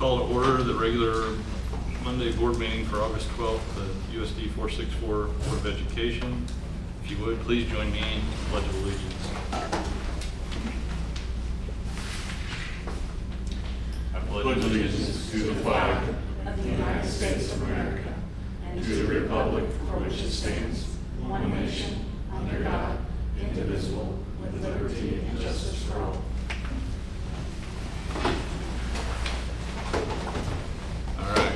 Call to order the regular Monday board meeting for August 12th, the USD 464 Board of Education. If you would, please join me in the Pledge of Allegiance. I pledge allegiance to the flag of the United States of America and to the republic for which it stands, one nation, under God, indivisible, with liberty and justice for all. All right,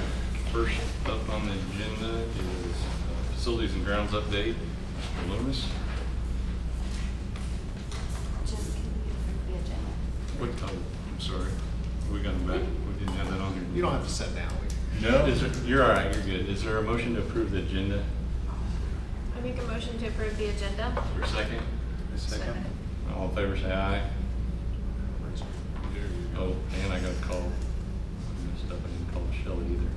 first up on the agenda is Facilities and Grounds update. Mr. Loomis. Just can you approve the agenda? What, I'm sorry. We got them back. We didn't have that on here. You don't have to sit down. No, you're all right. You're good. Is there a motion to approve the agenda? I make a motion to approve the agenda. For a second? Second. All in favor, say aye. Oh, and I got a call. I messed up. I didn't call Shelley either.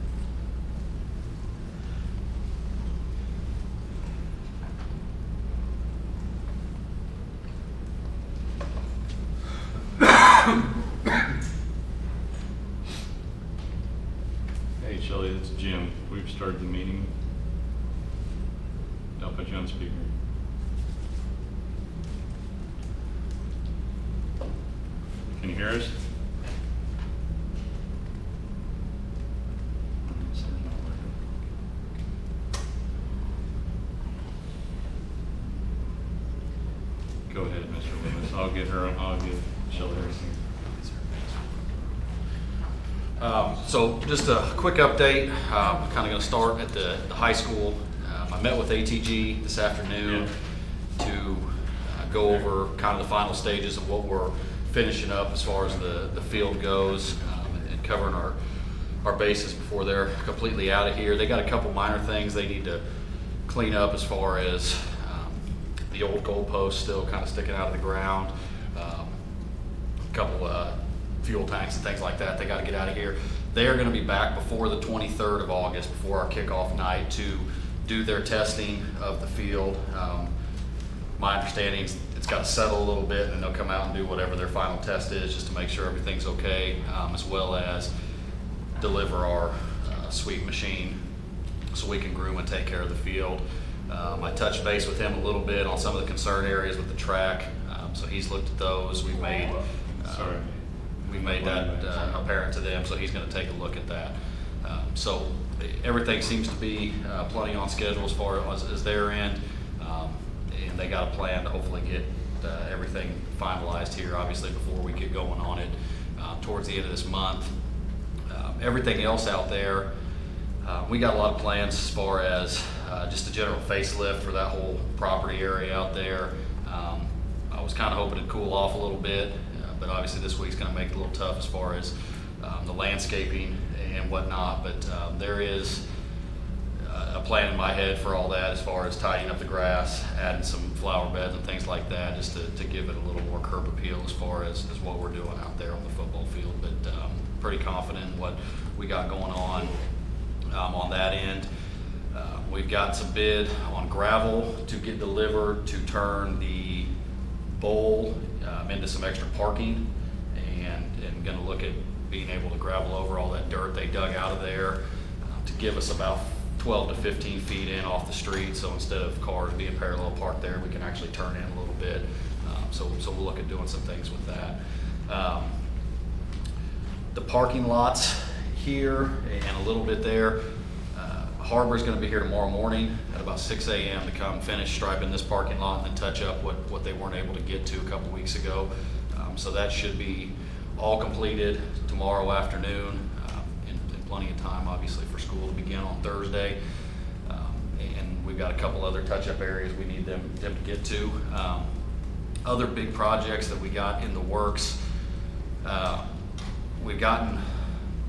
Hey, Shelley, it's Jim. We've started the meeting. I'll put you on speaker. Can you hear us? Go ahead, Mr. Loomis. I'll get Shelley everything. So just a quick update. I'm kind of going to start at the high school. I met with ATG this afternoon to go over kind of the final stages of what we're finishing up as far as the field goes, and covering our bases before they're completely out of here. They got a couple minor things they need to clean up as far as the old goalposts still kind of sticking out of the ground, a couple fuel tanks and things like that they got to get out of here. They are going to be back before the 23rd of August, before our kickoff night, to do their testing of the field. My understanding is it's got to settle a little bit, and then they'll come out and do whatever their final test is, just to make sure everything's okay, as well as deliver our sweep machine so we can groom and take care of the field. I touched base with him a little bit on some of the concern areas with the track, so he's looked at those. We made that apparent to them, so he's going to take a look at that. So everything seems to be plenty on schedule as far as their end, and they got a plan to hopefully get everything finalized here, obviously, before we get going on it towards the end of this month. Everything else out there, we got a lot of plans as far as just a general facelift for that whole property area out there. I was kind of hoping it'd cool off a little bit, but obviously this week's going to make it a little tough as far as the landscaping and whatnot. But there is a plan in my head for all that, as far as tidying up the grass, adding some flower beds and things like that, just to give it a little more curb appeal as far as what we're doing out there on the football field. But pretty confident in what we got going on that end. We've got some bid on gravel to get delivered to turn the bowl into some extra parking, and going to look at being able to gravel over all that dirt they dug out of there to give us about 12 to 15 feet in off the street. So instead of cars being parallel parked there, we can actually turn in a little bit. So we'll look at doing some things with that. The parking lots here and a little bit there. Harbor is going to be here tomorrow morning at about 6 a.m. to come finish striping this parking lot and then touch up what they weren't able to get to a couple weeks ago. So that should be all completed tomorrow afternoon, in plenty of time, obviously, for school to begin on Thursday. And we've got a couple other touch-up areas we need them to get to. Other big projects that we got in the works, we've gotten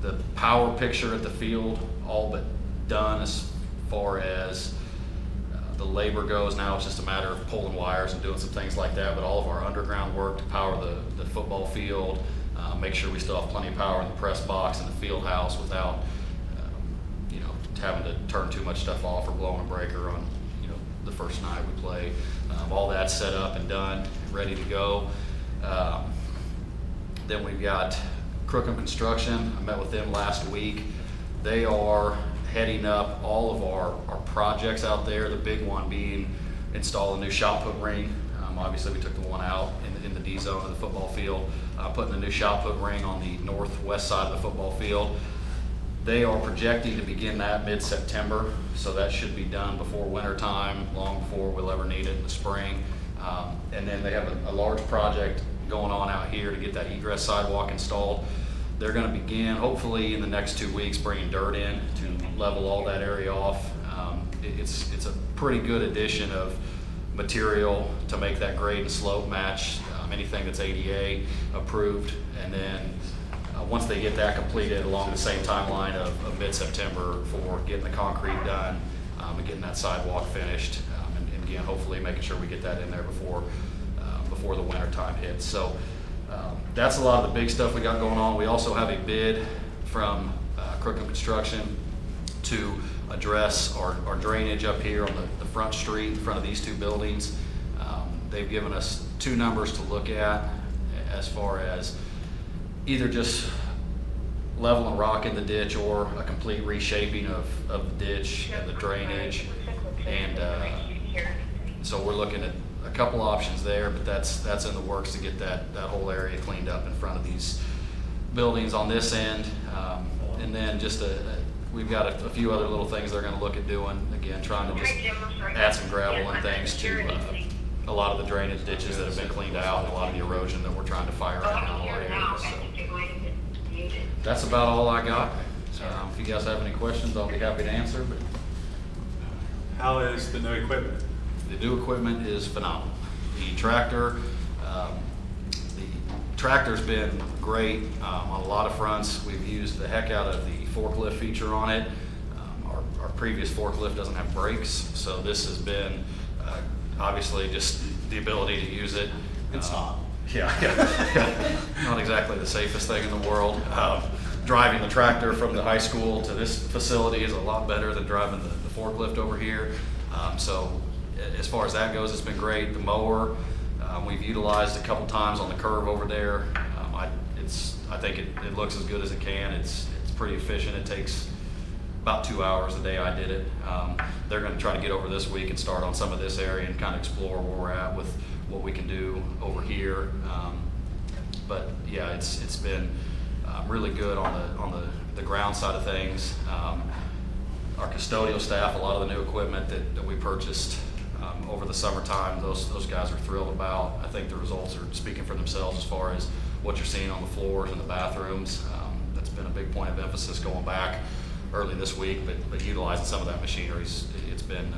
the power picture at the field all but done as far as the labor goes. Now it's just a matter of pulling wires and doing some things like that, but all of our underground work to power the football field, make sure we still have plenty of power in the press box and the field house without having to turn too much stuff off or blowing a breaker on the first night we play. All that's set up and done, ready to go. Then we've got Crookham Construction, I met with them last week. They are heading up all of our projects out there, the big one being install a new shot put ring. Obviously, we took the one out in the D zone of the football field, putting a new shot put ring on the northwest side of the football field. They are projecting to begin that mid-September, so that should be done before winter time, long before we'll ever need it in the spring. And then they have a large project going on out here to get that egress sidewalk installed. They're going to begin, hopefully in the next 2 weeks, bringing dirt in to level all that area off. It's a pretty good addition of material to make that grade and slope match anything that's ADA approved. And then once they get that completed along the same timeline of mid-September for getting the concrete done and getting that sidewalk finished, and again, hopefully making sure we get that in there before the winter time hits. So that's a lot of the big stuff we got going on. We also have a bid from Crookham Construction to address our drainage up here on the front street in front of these two buildings. They've given us two numbers to look at as far as either just level and rock in the ditch or a complete reshaping of the ditch and the drainage. And so we're looking at a couple options there, but that's in the works to get that whole area cleaned up in front of these buildings on this end. And then just we've got a few other little things they're going to look at doing. Again, trying to just add some gravel and things to a lot of the drainage ditches that have been cleaned out and a lot of the erosion that we're trying to fire right now in our area. So that's about all I got. If you guys have any questions, I'll be happy to answer. But How is the new equipment? the new equipment is phenomenal. The tractor's been great on a lot of fronts. We've used the heck out of the forklift feature on it. Our previous forklift doesn't have brakes, so this has been obviously just the ability to use it. It's not. Yeah, not exactly the safest thing in the world. Driving the tractor from the high school to this facility is a lot better than driving the forklift over here. So as far as that goes, it's been great. The mower, we've utilized a couple times on the curve over there. I think it looks as good as it can. It's pretty efficient. It takes about 2 hours the day I did it. They're going to try to get over this week and start on some of this area and kind of explore where we're at with what we can do over here. But yeah, it's been really good on the ground side of things. Our custodial staff, a lot of the new equipment that we purchased over the summertime, those guys are thrilled about. I think the results are speaking for themselves as far as what you're seeing on the floors and the bathrooms. That's been a big point of emphasis going back early this week, but utilizing some of that machinery, it's been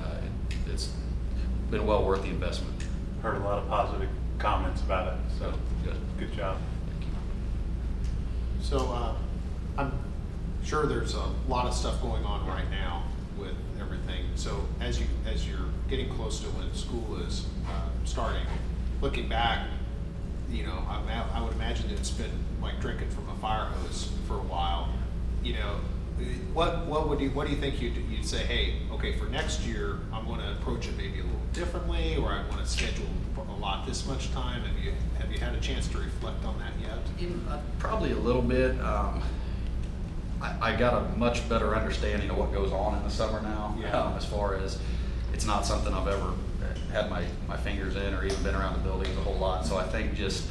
well worth the investment. Heard a lot of positive comments about it, so good job. So I'm sure there's a lot of stuff going on right now with everything. So as you're getting close to when school is starting, looking back, you know, I would imagine that it's been like drinking from a fire hose for a while. You know, what do you think you'd say? Hey, okay, for next year, I'm going to approach it maybe a little differently, or I want to schedule a lot this much time. Have you had a chance to reflect on that yet? Probably a little bit. I got a much better understanding of what goes on in the summer now. Yeah. As far as it's not something I've ever had my fingers in or even been around the buildings a whole lot. So I think just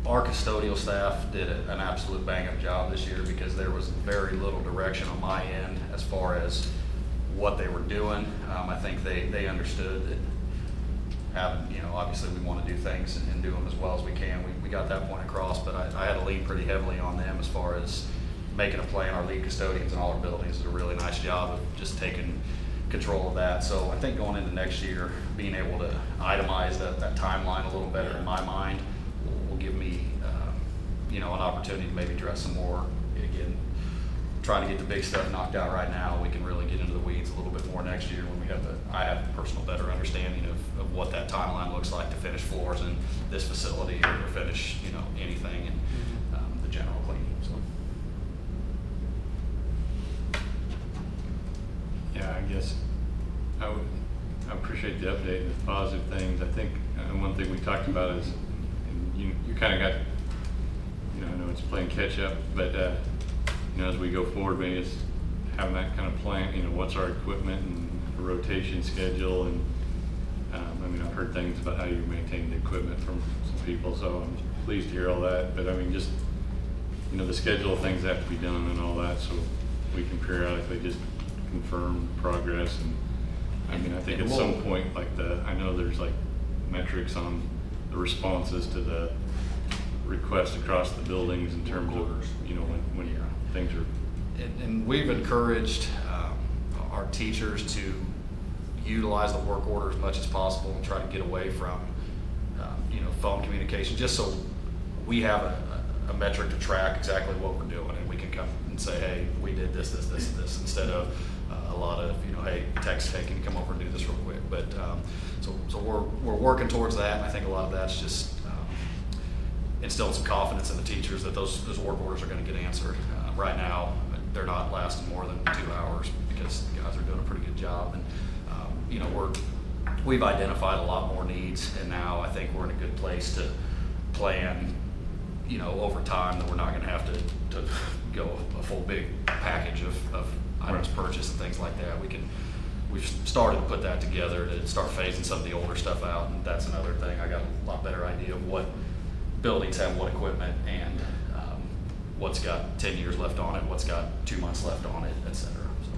our custodial staff did an absolute bang-up job this year because there was very little direction on my end as far as what they were doing. I think they understood that having, you know, obviously we want to do things and do them as well as we can. We got that point across, but I had to lean pretty heavily on them as far as making a plan. Our lead custodians in all our buildings did a really nice job of just taking control of that. So I think going into next year, being able to itemize that timeline a little better in my mind will give me, you know, an opportunity to maybe address some more. Again, trying to get the big stuff knocked out right now. We can really get into the weeds a little bit more next year when I have a personal better understanding of what that timeline looks like to finish floors in this facility or finish, you know, anything in the general cleaning. So. Yeah, I guess I appreciate the update and the positive things. I think one thing we talked about is, and you kind of got, you know, I know it's playing catch up, but, you know, as we go forward, maybe it's having that kind of plan, you know, what's our equipment and a rotation schedule, and, I mean, I've heard things about how you maintain the equipment from some people, so I'm pleased to hear all that, but I mean, just, you know, the schedule of things that have to be done and all that, so we can periodically just confirm progress. And I mean, I think at some point, like I know there's like metrics on the responses to the requests across the buildings in terms of, you know, when things are. And we've encouraged our teachers to utilize the work order as much as possible and try to get away from, you know, phone communication, just so we have a metric to track exactly what we're doing, and we can come and say, hey, we did this, and this, instead of a lot of, you know, hey, text, hey, can you come over and do this real quick? But so we're working towards that, and I think a lot of that's just instilling some confidence in the teachers that those work orders are going to get answered. Right now, they're not lasting more than 2 hours because the guys are doing a pretty good job, and you know, we've identified a lot more needs, and now I think we're in a good place to plan, you know, over time, that we're not going to have to go a full big package of items purchased and things like that. We've started to put that together to start phasing some of the older stuff out, and that's another thing. I got a lot better idea of what buildings have what equipment, and what's got 10 years left on it, what's got 2 months left on it, et cetera. So.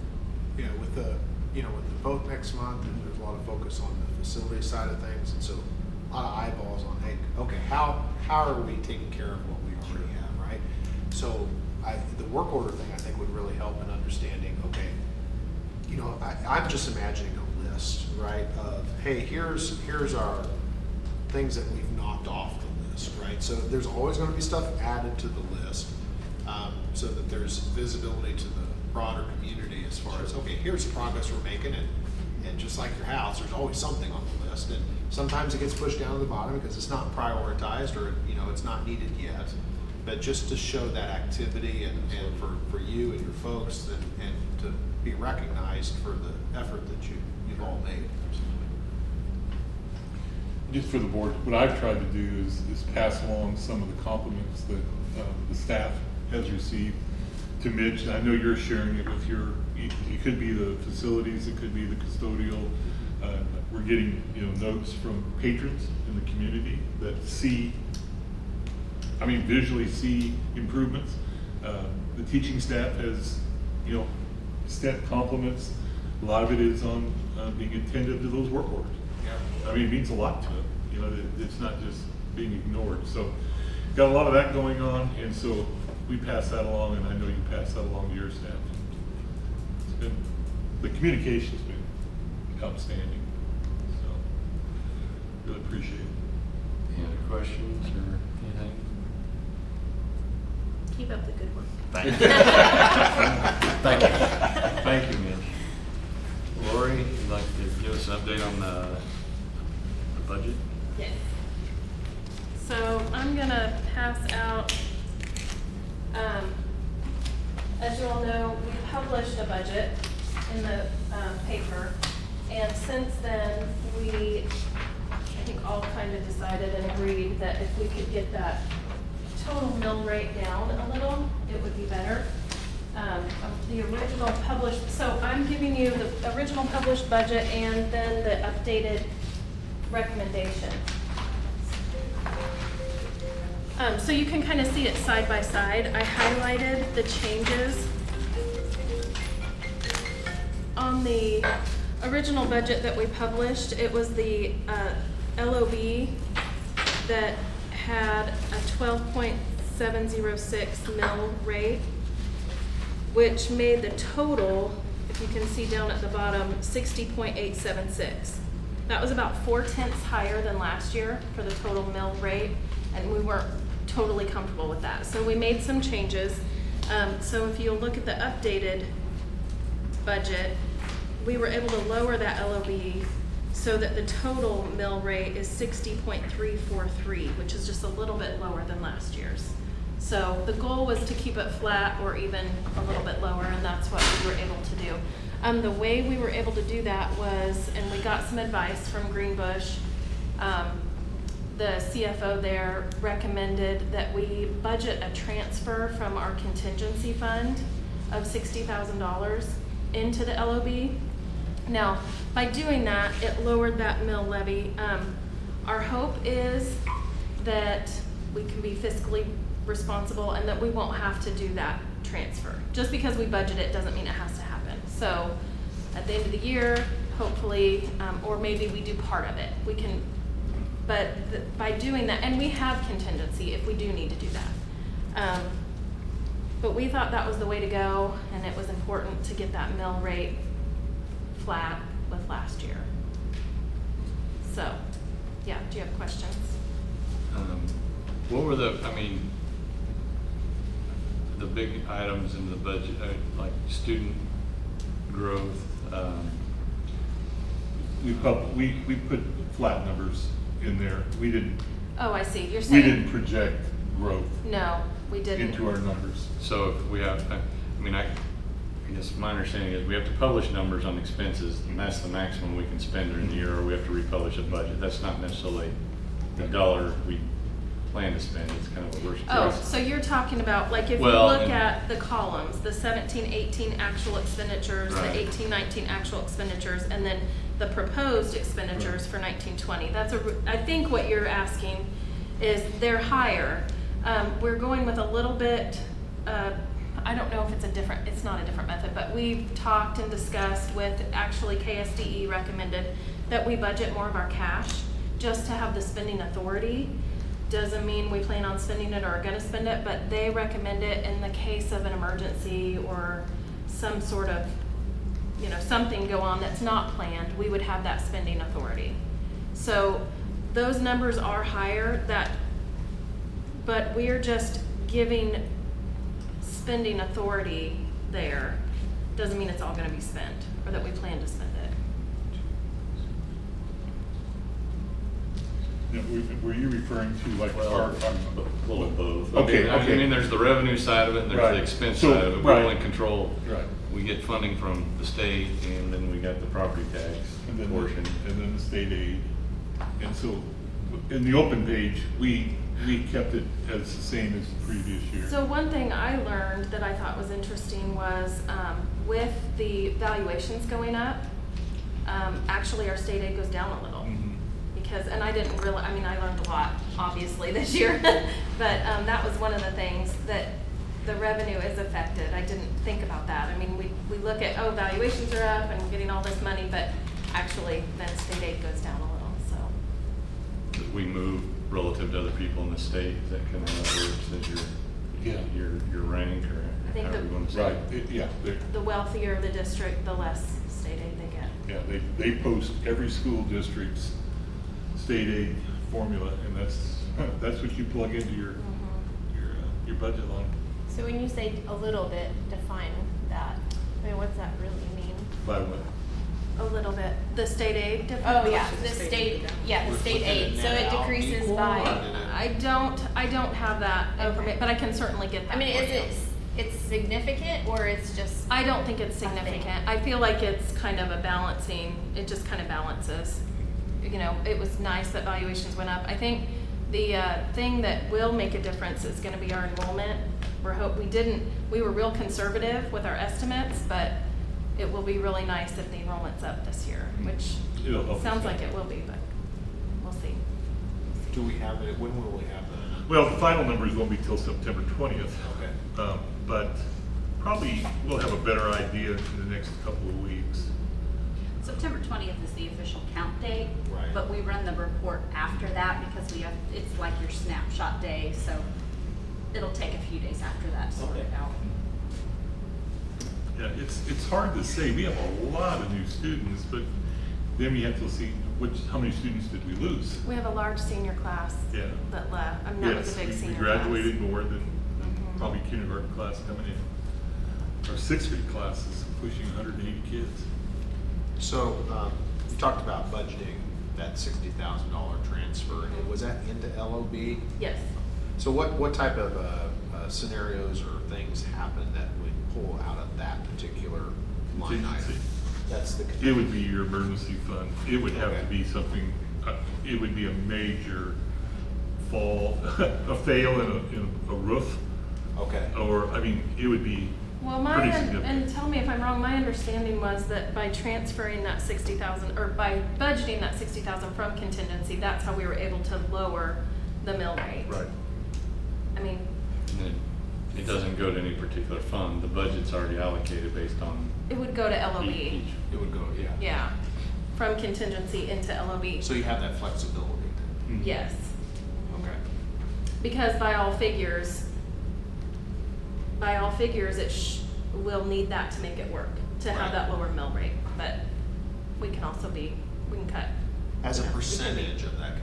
Yeah, with the vote next month, and there's a lot of focus on the facility side of things, and so a lot of eyeballs on, hey, okay, how are we taking care of what we already have, right? So the work order thing, I think, would really help in understanding, okay, you know, I'm just imagining a list, right, of, hey, here's our things that we've knocked off the list, right? So there's always going to be stuff added to the list, so that there's visibility to the broader community as far as, okay, here's the progress we're making, and just like your house, there's always something on the list, and sometimes it gets pushed down to the bottom because it's not prioritized, or, you know, it's not needed yet. But just to show that activity, and for you and your folks, and to be recognized for the effort that you've all made. Just for the board, what I've tried to do is pass along some of the compliments that the staff has received to Mitch. And I know you're sharing it with it could be the facilities, it could be the custodial. We're getting, you know, notes from patrons in the community that visually see improvements. The teaching staff has, you know, sent compliments. A lot of it is on being attentive to those work orders. Yeah. I mean, it means a lot to them. You know, it's not just being ignored. So, got a lot of that going on, and so we pass that along, and I know you pass that along to your staff. The communication's been outstanding. So, really appreciate it. Any other questions or anything? Keep up the good work. Thank you. Thank you. Thank you, Mitch. Lori, you'd like to give us an update on the budget? Yes. So I'm gonna pass out, as you all know, we published a budget in the paper, and since then we, I think, all kind of decided and agreed that if we could get that total mill rate down a little, it would be better. The original published, so I'm giving you the original published budget and then the updated recommendation. So you can kind of see it side by side. I highlighted the changes on the original budget that we published. It was the LOB that had a 12.706 mill rate, which made the total, if you can see down at the bottom, 60.876. That was about 4/10 higher than last year for the total mill rate, and we weren't totally comfortable with that. So we made some changes. So if you look at the updated budget, we were able to lower that LOB so that the total mill rate is 60.343, which is just a little bit lower than last year's. So the goal was to keep it flat or even a little bit lower, and that's what we were able to do. The way we were able to do that was, and we got some advice from Greenbush, the CFO there recommended that we budget a transfer from our contingency fund of $60,000 into the LOB. Now, by doing that, it lowered that mill levy. Our hope is that we can be fiscally responsible and that we won't have to do that transfer. Just because we budget it doesn't mean it has to happen. So at the end of the year, hopefully, or maybe we do part of it. We can, but by doing that, and we have contingency if we do need to do that. But we thought that was the way to go, and it was important to get that mill rate flat with last year. So, yeah, do you have questions? What were the big items in the budget, like student growth? We put flat numbers in there. We didn't. Oh, I see. You're We saying. didn't project growth No, we didn't. into our numbers. So if we have, I guess my understanding is we have to publish numbers on expenses, and that's the maximum we can spend during the year, or we have to republish a budget. That's not necessarily the dollar we plan to spend, it's kind of a worst Oh, case. so you're talking about, like, if you Well, look and- at the columns, the 17-18 actual expenditures, the Right. 18-19 actual expenditures, and then the proposed expenditures for 19-20. I think what you're asking is they're higher. We're going with a little bit, I don't know if it's not a different method, but we've talked and discussed with, actually KSDE recommended that we budget more of our cash just to have the spending authority. Doesn't mean we plan on spending it or are gonna spend it, but they recommend it in the case of an emergency or some sort of, something go on that's not planned, we would have that spending authority. So those numbers are higher, but we're just giving spending authority there. Doesn't mean it's all gonna be spent or that we plan to spend it. Now, were you referring to like Well, our? a little of both. Okay, I okay. mean, there's the revenue side of it, and there's Right. the expense So, side of it. We right. only control, Right. we get funding from the state, and then we got the property tax And then portion. and then the state aid. And so in the open page, we kept it as the same as the previous year. So one thing I learned that I thought was interesting was with the valuations going up, actually our state aid goes down a little. Mhm. Because, and I didn't really, I learned a lot, obviously, this year. But that was one of the things that the revenue is affected. I didn't think about that. We look at, valuations are up and we're getting all this money, but actually then state aid goes down a little, so. We move relative to other people in the state, is that kind of how it works, as Yeah. your rank, or I think however you want to say Right, it? yeah, The wealthier the district, the less state aid they get. yeah, they post every school district's state aid formula, and that's what you plug into your budget line. So when you say a little bit, define that. What's that really mean? By what? A little bit. The state aid difference? Oh, yeah, the state aid. So it decreases by, I don't have that information, but I can certainly get that. for you. it's significant or it's just? I don't think it's a thing? significant. I feel like it's kind of a balancing, it just kind of balances. It was nice that valuations went up. I think the thing that will make a difference is gonna be our enrollment. We were real conservative with our estimates, but it will be really nice if the enrollment's up this year, which It'll help us sounds out. like it will be, but we'll see. Do we have it, when will we have that? Well, the final numbers won't be till September 20th. Okay. But probably we'll have a better idea in the next couple of weeks. September 20th is the official count date. Right. But we run the report after that because it's like your snapshot day, so it'll take a few days after that to sort it out. Yeah, it's hard to say. We have a lot of new students, but then we have to see how many students did we lose? We have a large senior class Yeah. that left. That was a big Yes, we senior class. graduated more than Mhm. probably kindergarten class coming in. Our sixth grade class is pushing 180 kids. So, you talked about budgeting that $60,000 transfer. Was that into LOB? Yes. So what type of scenarios or things happen that would pull out of that particular line item? Contingency. That's the. It would be your emergency fund. It would have to Okay. be something, it would be a major a fail in a roof, Okay. or, I mean, it would be Well, pretty and significant. tell me if I'm wrong, my understanding was that by transferring that 60,000, or by budgeting that 60,000 from contingency, that's how we were able to lower the mill rate. Right. I mean, And it doesn't go to any particular fund, the budget's already allocated based on it would go to LOB. each. It would go, yeah. Yeah, from contingency into LOB. So you have that flexibility. Mhm. Yes, Okay. because by all figures, we'll need that to make it work, to have Right. that lower mill rate. But we can cut. As a Yeah, we can be- percentage of that,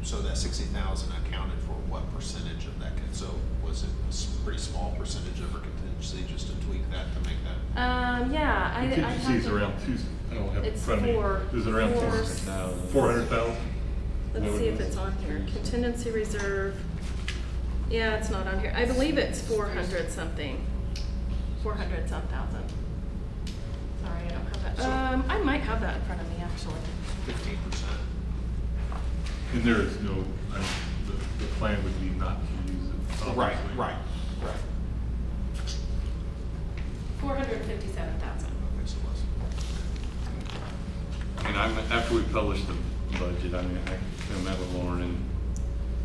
so that 60,000 accounted for what percentage of that? So was it a pretty small percentage of our contingency, just to tweak that to make that? Yeah, I have Contingency is to- around I don't have it in It's front of me. four. Is it around 400,000. 400,000? Let's see if it's on here. Contingency reserve. Yeah, it's not on here. I believe it's 400 something. 400 some thousand. Sorry, I don't have that. So- I might have that in front of me actually. 15%. And there is no, I mean, the plan would be not to use it. Right, obviously. right. 457,000. Okay, so less. And after we published the budget, I mean, I met with Lauren and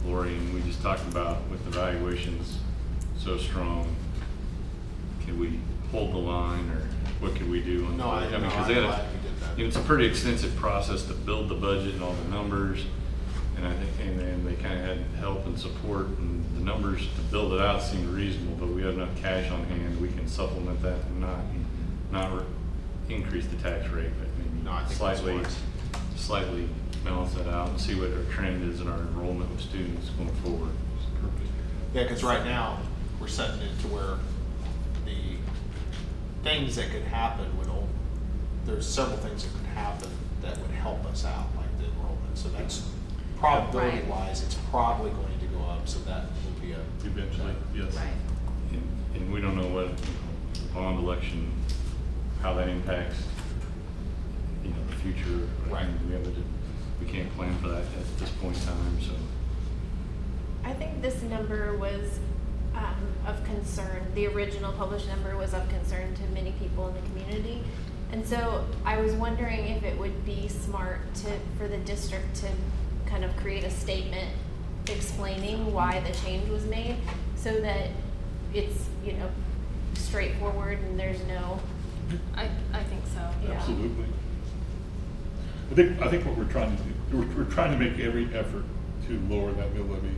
Lori, and we just talked about with the valuations so strong, can we hold the line, or what can we do on the No, budget? I mean, I'm 'cause they had glad you did that. it's a pretty extensive process to build the budget and all the numbers, and I think, and then they kind of had help and support, and the numbers to build it out seemed reasonable, but we have enough cash on hand, we can supplement that and not increase the tax rate, but No, I maybe think that's slightly, wise. slightly balance that out and see what our trend is in our enrollment with students going forward. Yeah, because right now, we're setting it to where the things that could happen there's several things that could happen that would help us out, like the enrollment. So that's probability wise, it's probably going to go up, so that will be Eventually, yes. Right. And we don't know what, bond election, how that impacts, the future. Right. We can't plan for that at this point in time, so. I think this number was of concern. The original published number was of concern to many people in the community. And so I was wondering if it would be smart for the district to kind of create a statement explaining why the change was made, so that it's, straightforward and there's no, I think so. Yeah. Absolutely. I think what we're trying to do, we're trying to make every effort to lower that mill levy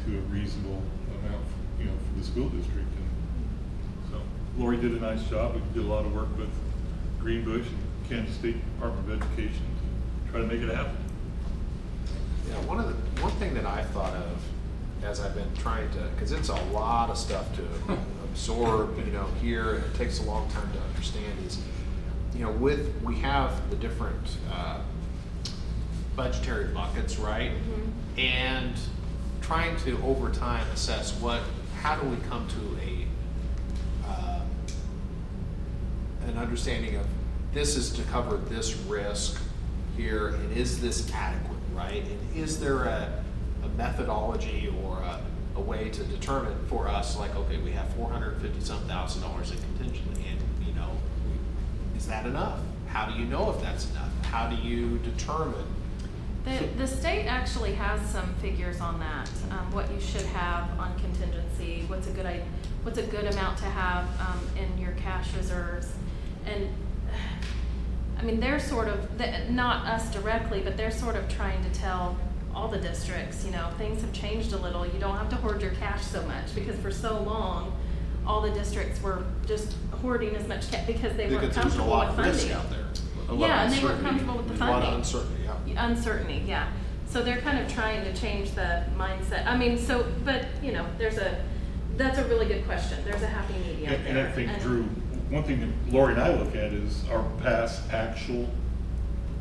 to a reasonable amount, for the school district. And so Lori did a nice job. We did a lot of work with Greenbush and Kansas State Department of Education to try to make it happen. Yeah, one thing that I thought of as I've been trying to, because it's a lot of stuff to absorb, here, and it takes a long time to understand, is, we have the different budgetary buckets, right? Mm-hmm. And trying to, over time, assess how do we come to an understanding of this is to cover this risk here, and is this adequate, right? And is there a methodology or a way to determine for us, like, okay, we have $450,000 in contingency, and is that enough? How do you know if that's enough? How do you determine? The state actually has some figures on that, what you should have on contingency, what's a good amount to have in your cash reserves. And I mean, they're sort of, not us directly, but they're sort of trying to tell all the districts, things have changed a little. You don't have to hoard your cash so much, because for so long, all the districts were just hoarding as much cash because they weren't Because there's a comfortable lot with of risk funding. out there. A lot of Yeah, and they weren't uncertainty. comfortable with the There's a lot funding. of uncertainty, yeah. Uncertainty, yeah. So they're kind of trying to change the mindset. I mean, but that's a really good question. There's a happy medium And there. I think, Drew, one thing that Lori and I look at is our past actual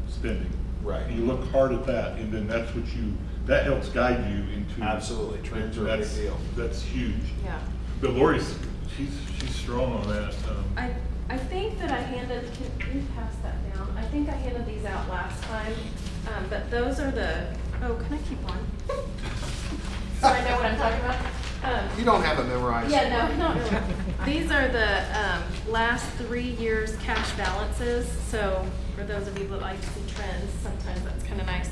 spending. Right. And you look hard at that, and then that helps guide you into. Absolutely. Trends are a big deal. That's huge. Yeah. But Lori's, she's strong on that. I think that I handed, can you pass that down? I think I handed these out last time, but those are the Oh, can I keep one? So I know what I'm talking about? You don't have it memorized. Yeah, no, not really. These are the last 3 years' cash balances. So for those of you that like to see trends, sometimes that's kind of nice.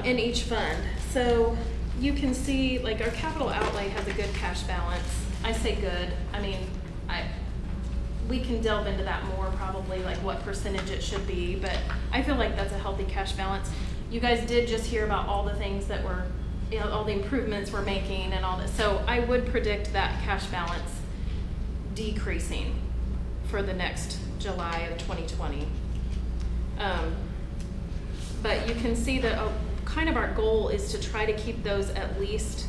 In each fund. So you can see, like, our capital outlay has a good cash balance. I say good. I mean, we can delve into that more probably, like what percentage it should be, but I feel like that's a healthy cash balance. You guys did just hear about all the things that were, you know, all the improvements we're making and all this. So I would predict that cash balance decreasing for the next July of 2020. But you can see that kind of our goal is to try to keep those at least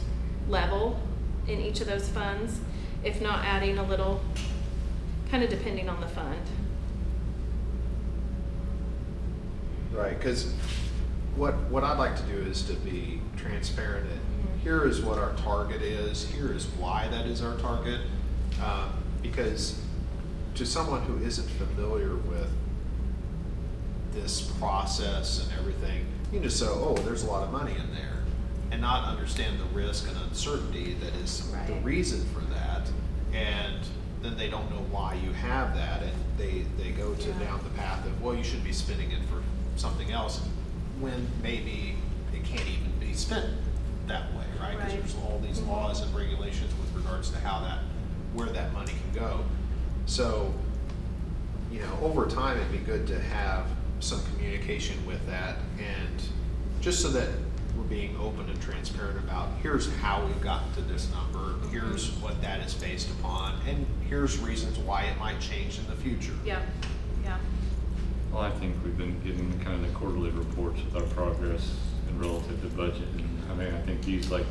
level in each of those funds, if not adding a little, kind of depending on the fund. Right, because what I'd like to do is to be transparent and here is what our target is, here is why that is our target. Because to someone who isn't familiar with this process and everything, you can just say, oh, there's a lot of money in there, and not understand the risk and uncertainty that is the Right. reason for that. And then they don't know why you have that, and they go to Yeah. down the path of, well, you should be spending it for something else, when maybe it can't even be spent that way, right? Because Right. there's all these laws and regulations with regards to where that money can go. So, you know, over time, it'd be good to have some communication with that, and just so that we're being open and transparent about, here's how we've gotten to this number, here's what that is based upon, and here's reasons why it might change in the future. Yeah, yeah. Well, I think we've been getting kind of the quarterly reports with our progress and relative to budget. And I mean, I think these, like,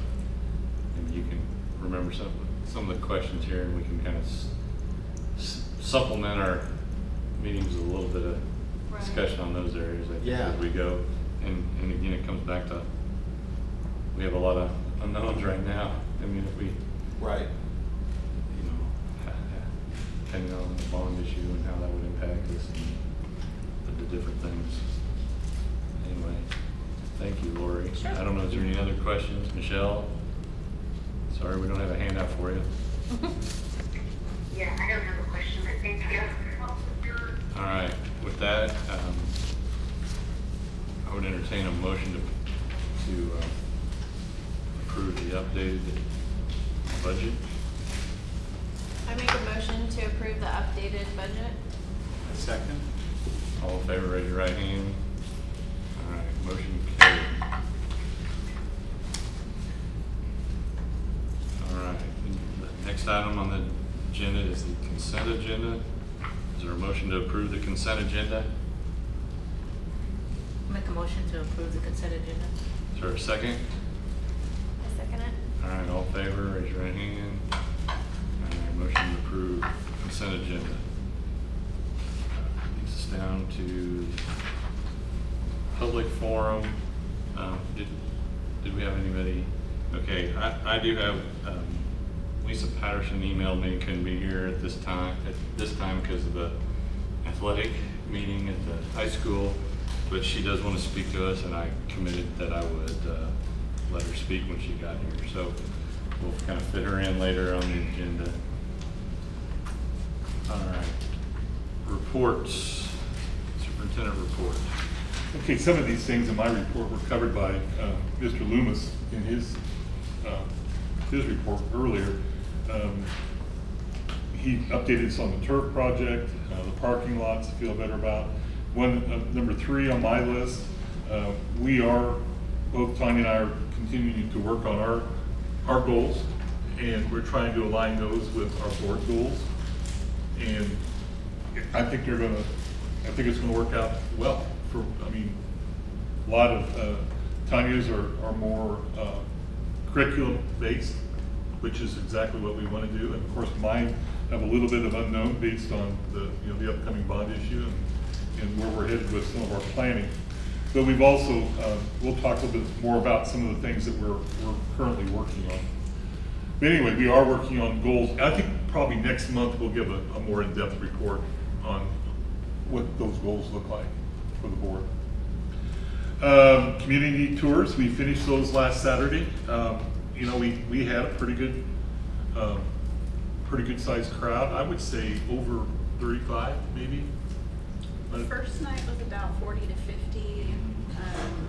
and you can remember some of the questions here, and we can kind of supplement our meetings with a little bit of Right. discussion on those areas, I think, Yeah. as we go. And again, it comes back to, we have a lot of unknowns right now. I mean, if we, Right. you know, depending on the bond issue and how that would impact us and the different things. Anyway, thank you, Lori. Sure. I don't know, is there any other questions? Michelle? Sorry, we don't have a handout for you. Yeah, I don't have a question, but thank you. All right, with that, I would entertain a motion to approve the updated budget. I make a motion to approve the updated budget. Second. All in favor, raise your right hand. All right, motion carried. All right, the next item on the agenda is the consent agenda. Is there a motion to approve the consent agenda? Make a motion to approve the consent agenda. Is there a second? I second it. All right, all in favor, raise your right hand. All right, motion to approve consent agenda. Takes us down to public forum. Did we have anybody? Okay, I do have, Lisa Patterson emailed me, couldn't be here at this time because of the athletic meeting at the high school, but she does want to speak to us, and I committed that I would let her speak when she got here. So we'll kind of fit her in later on the agenda. All right. Reports. Superintendent report. Okay, some of these things in my report were covered by Mr. Loomis in his report earlier. He updated us on the turf project, the parking lots to feel better about. Number 3 on my list, we are, both Tanya and I are continuing to work on our goals, and we're trying to align those with our board goals. And I think it's gonna work out well. A lot of Tanya's are more curriculum based, which is exactly what we want to do. And of course, mine have a little bit of unknown based on the upcoming bond issue and where we're headed with some of our planning. But we've also we'll talk a little bit more about some of the things that we're currently working on. But anyway, we are working on goals. I think probably next month we'll give a more in-depth report on what those goals look like for the board. Community tours, we finished those last Saturday. You know, we had a pretty good sized crowd. I would say over 35 maybe. The first night was about 40 to 50.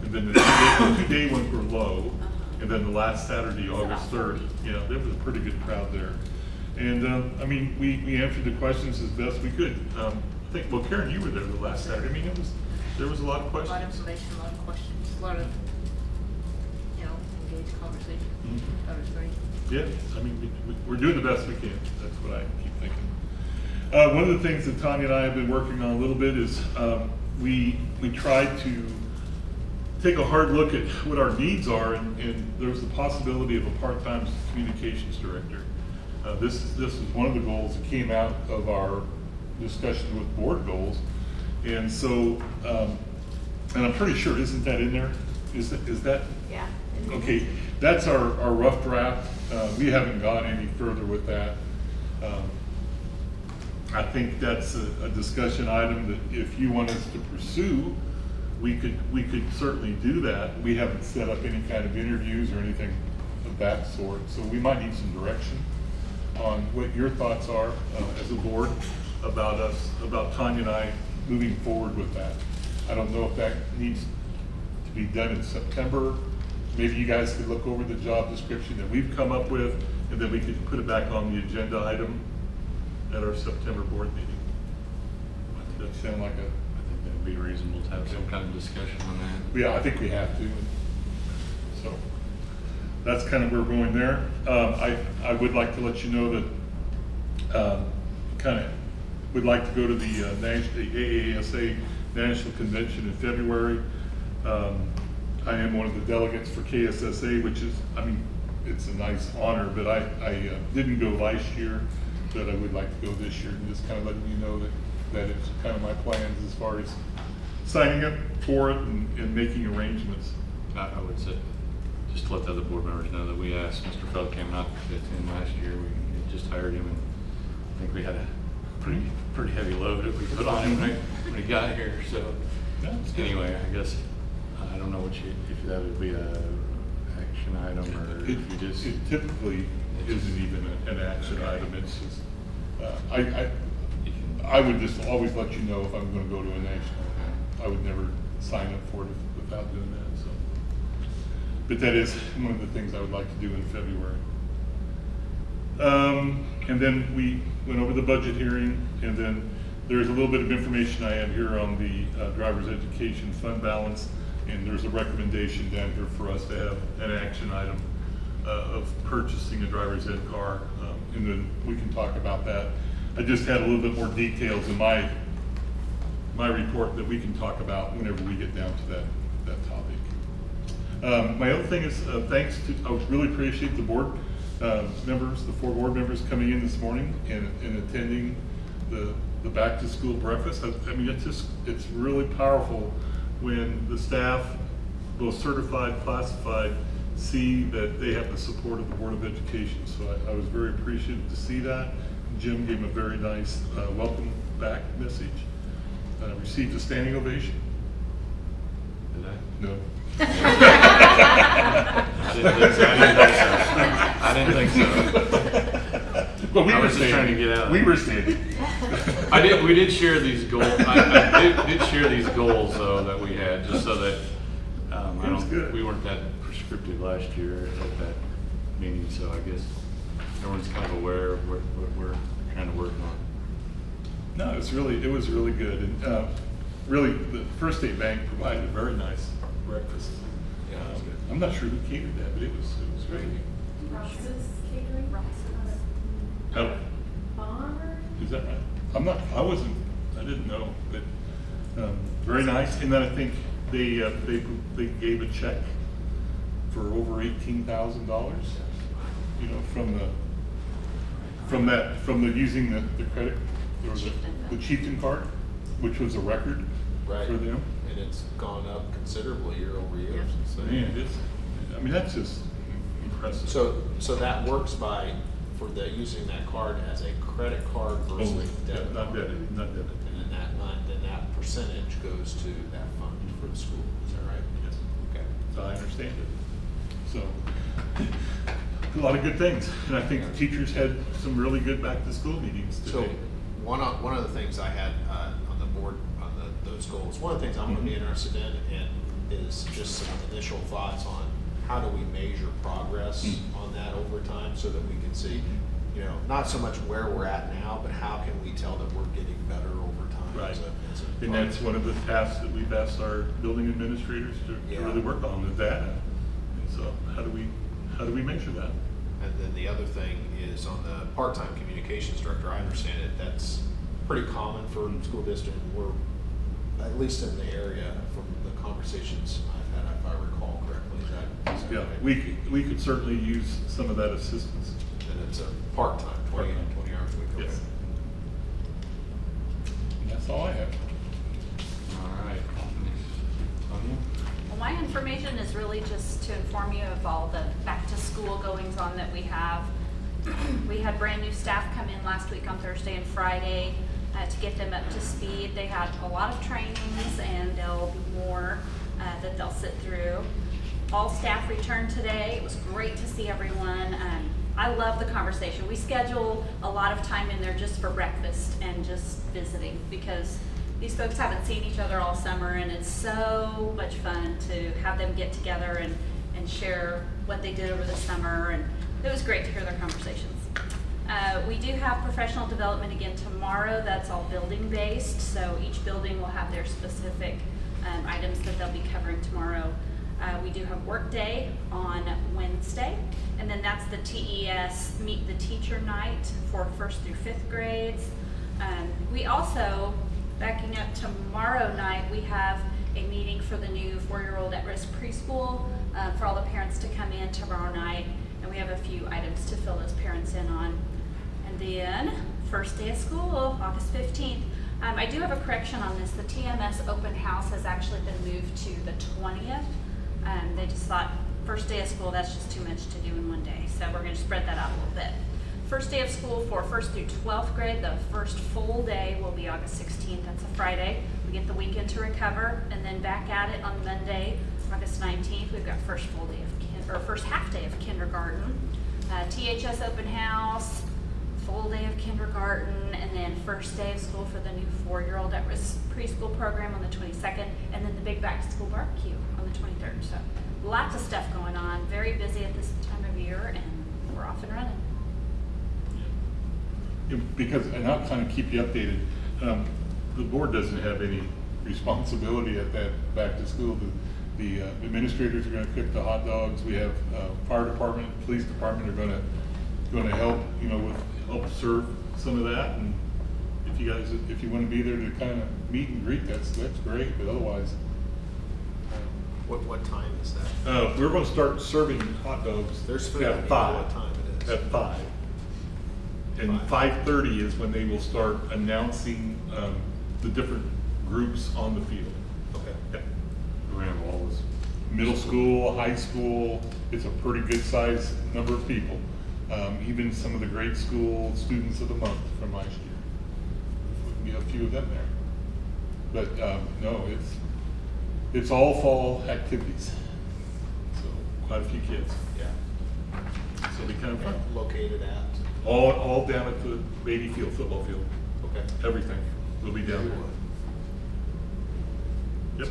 And then the 2-day ones were low. And then the last Saturday, was August about 3rd, 40. yeah, there was a pretty good crowd there. And I mean, we answered the questions as best we could. I think, well, Karen, you were there the last Saturday. I mean, there was a lot of A lot of questions. information, a lot of questions, a lot of, engaged conversation. Mhm. That was great. Yeah, I mean, we're doing the best we can. That's what I keep thinking. One of the things that Tanya and I have been working on a little bit is we tried to take a hard look at what our needs are, and there's the possibility of a part-time communications director. This is one of the goals that came out of our discussion with board goals, and so and I'm pretty sure, isn't that in there? Is that? Yeah. Okay, that's our rough draft. We haven't gone any further with that. I think that's a discussion item that if you want us to pursue, we could certainly do that. We haven't set up any kind of interviews or anything of that sort, so we might need some direction on what your thoughts are as a board about Tanya and I moving forward with that. I don't know if that needs to be done in September. Maybe you guys could look over the job description that we've come up with, and then we could put it back on the agenda item at our September board meeting. Does that sound like I think that'd be reasonable to have some kind of discussion on that. Yeah, I think we have to. So that's kind of where we're going there. I would like to let you know that kind of would like to go to the AASA National Convention in February. I am one of the delegates for KSSA, which is, I mean, it's a nice honor, but I didn't go last year, but I would like to go this year, and just kind of letting you know that it's kind of my plans as far as signing up for it and making arrangements. I would say, just to let the other board members know that we asked Mr. Feldkamp not to fit in last year. We had just hired him, and I think we had a pretty heavy load that we put on him when he got here. So anyway, I guess I don't know if that would be a action item or if you just. It typically isn't even an action item. It's just I would just always let you know if I'm going to go to a national event. I would never sign up for it without doing that. So, but that is one of the things I would like to do in February. And then we went over the budget hearing, and then there's a little bit of information I have here on the driver's education fund balance, and there's a recommendation down here for us to have an action item of purchasing a driver's ed car, and then we can talk about that. I just had a little bit more details in my report that we can talk about whenever we get down to that topic. My other thing is thanks to, I really appreciate the board members, the 4 board members coming in this morning and attending the back to school breakfast. I mean, it's really powerful when the staff, both certified, classified, see that they have the support of the Board of Education. So I was very appreciative to see that. Jim gave a very nice welcome back message. Received a standing ovation. Did I? No. I didn't think so. But we I were was just trying to get out. We were standing. We did share these goals. I did share these goals though that we had, just so that It was good. we weren't that prescriptive last year at that meeting. So I guess everyone's kind of aware of what we're trying to work on. No, it was really good, and really the First State Bank provided a very nice breakfast. Yeah, it was good. I'm not sure who catered that, but it was great. Ross's Catering? Oh, Bomber? is that right? I didn't know, but very nice. And then I think they gave a check for over $18,000. You know, from the using the credit or the Chieftain card, which was a record Right. for them. And it's gone up considerably year over year. So, Man, I mean, that's just impressive. so that works for using that card as a credit card versus a debit not card. debit, not debit. And then that percentage goes to that fund for the school. Is that right? as I understand it. So, a lot of good things, and I think the teachers had some really good back-to-school meetings So, today. one of the things I had on the board, on those goals, one of the things I'm gonna be interested in is just some initial thoughts on how do we measure progress on that over time, so that we can see, you know, not so much where we're at now, but how can we tell that we're getting better over time. Right. as a And that's one of the tasks that we've asked our building administrators to Yeah. really work on, the data. And so, how do we measure that? And then the other thing is on the part-time communications director, I understand it, that's pretty common for school district. We're, at least in the area, from the conversations I've had, if I recall correctly, is that Yeah, okay? we could certainly use some of that assistance. And it's a part-time, 20 Part-time. hours a week, okay. Yes. And that's all I have. All right. Tanya? Well, my information is really just to inform you of all the back-to-school goings-on that we have. We had brand new staff come in last week on Thursday and Friday to get them up to speed. They had a lot of trainings, and there'll be more that they'll sit through. All staff returned today. It was great to see everyone. I love the conversation. We schedule a lot of time in there just for breakfast and just visiting, because these folks haven't seen each other all summer, and it's so much fun to have them get together and share what they did over the summer, and it was great to hear their conversations. We do have professional development again tomorrow. That's all building based, so each building will have their specific items that they'll be covering tomorrow. We do have work day on Wednesday, and then that's the TES Meet the Teacher night for 1st through 5th grades. We also, backing up tomorrow night, we have a meeting for the new 4-year-old at-risk preschool for all the parents to come in tomorrow night, and we have a few items to fill those parents in on. And then, first day of school, August 15th. I do have a correction on this. The TMS open house has actually been moved to the 20th. They just thought, first day of school, that's just too much to do in one day. So we're going to spread that out a little bit. First day of school for 1st through 12th grade, the first full day will be August 16th. That's a Friday. We get the weekend to recover, and then back at it on Monday, August 19th. We've got first full day of first half day of kindergarten. THS open house, full day of kindergarten, and then first day of school for the new 4-year-old at-risk preschool program on the 22nd, and then the big back-to-school barbecue on the 23rd. So lots of stuff going on. Very busy at this time of year, and we're off and running. Because, and I'll kind of keep you updated, the board doesn't have any responsibility at that back to school. The administrators are gonna cook the hot dogs. We have fire department, police department are gonna help, you know, with help serve some of that. And if you wanna be there to kind of meet and greet, that's great, but otherwise. What time is that? We're gonna start serving hot dogs There's food, I at don't know 5. what time it is. At 5. And 5:30 is when they will start announcing the different groups on the field. Okay. Yeah. We're gonna have all this. Middle school, high school, it's a pretty good size number of people. Even some of the grade school students of the month from last year. We have a few of them there. But no, it's all fall activities. So quite a few kids. Yeah. So it'll be kind of fun. Located at? All down at the baby field, football field. Okay. Everything will be down there. Yep.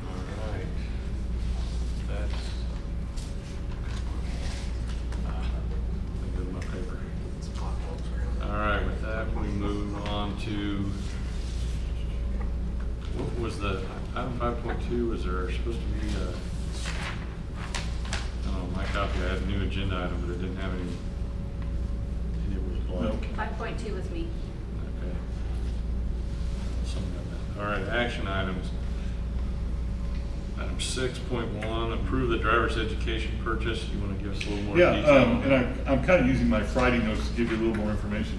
All right. That's. I'm good with my paper. Some hot dogs around. All right, with that, we move on to, what was the, item 5.2, was there supposed to be a, I don't know, my copy, I had a new agenda item, but it didn't have any, and it was blank. 5.2 was me. Okay. Something like that. All right, action items. Item 6.1, approve the driver's education purchase. You want to give us a little more Yeah, detail? and I'm kind of using my Friday notes to give you a little more information.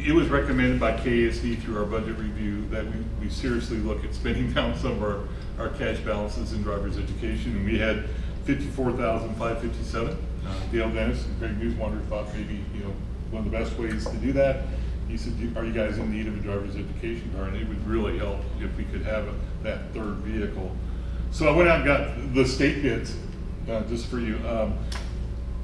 It was recommended by KSD through our budget review that we seriously look at spending down some of our cash balances in driver's education, and we had $54,557. Dale Dennis and Greg Newswander thought maybe, you know, one of the best ways to do that he said, are you guys in need of a driver's education car? And it would really help if we could have that third vehicle. So I went out and got the state bids, just for you.